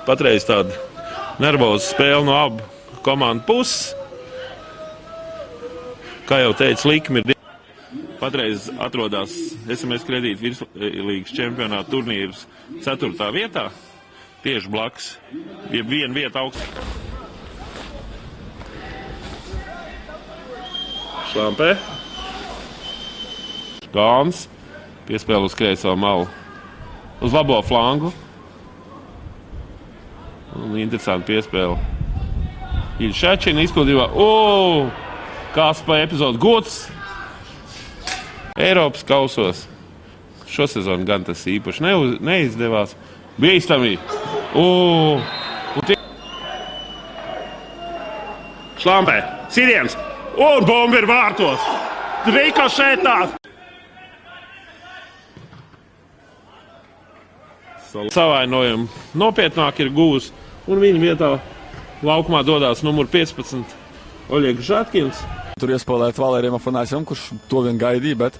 Patreiz tāda nervoza spēle no abu komandu puses. Kā jau teicu, likme ir. Patreiz atrodas SMS kredīta virslīgas čempionāta turnīras 4. vietā. Tieši blakus. Ir viena vieta augstāk. Šlampē. Gāns. Piespēle uz kreiso malu. Uz labo flangu. Un interesanti piespēle. Ir Šačina izpildījumā. Kāds pa epizodu gods. Eiropas kausos. Šo sezonu gan tas īpaši neizdevās. Bīstamī. Šlampē. Siriens. Un bomba ir vārtos. Rikošētās. Savainojumu nopietnāk ir gūs. Un viņa vietā laukumā dodās numur 15 Oļegs Žatkins. Tur iespēlēt Valērijam Afanāsijam, kurš to vien gaidīja, bet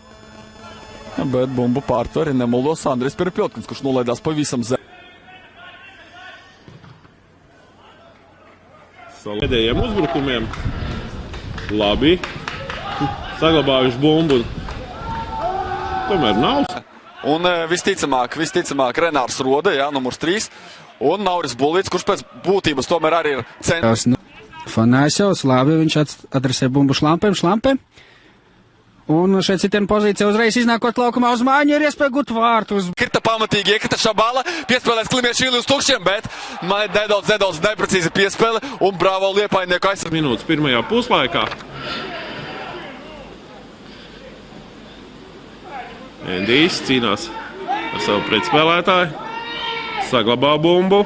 bumbu pārtver ir nemaldos Andris Perepjotkins, kurš nolaidās pavisam zem. Pēdējiem uzbrukumiem. Labi. Saglabājuši bumbu. Tomēr nav. Un visticamāk Renārs Rode, numurs 3. Un Nauris Bulīts, kurš pēc būtības tomēr arī ir centrs. Fanāsjovs, labi, viņš adresē bumbu Šlampēm. Un šeit citienu pozīcija uzreiz iznākot laukumā uz mājiņu ir iespēja gūt vārtus. Kirta pamatīgi, iekrita Šabala, piespēlēs Klimieši uz tukšiem, bet nedaudz neprecīzi piespēle un bravo Liepainieku aizsardzību. Minūtes pirmajā puslaikā. Endijs cīnās ar savu pretspēlētāju. Saglabā bumbu.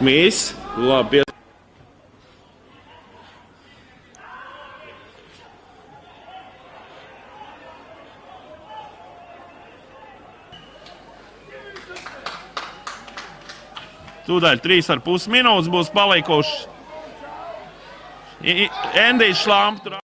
Kmīs. Labi. Tūdaļ 3,5 minūtes būs palikuši. Endijs Šlamps.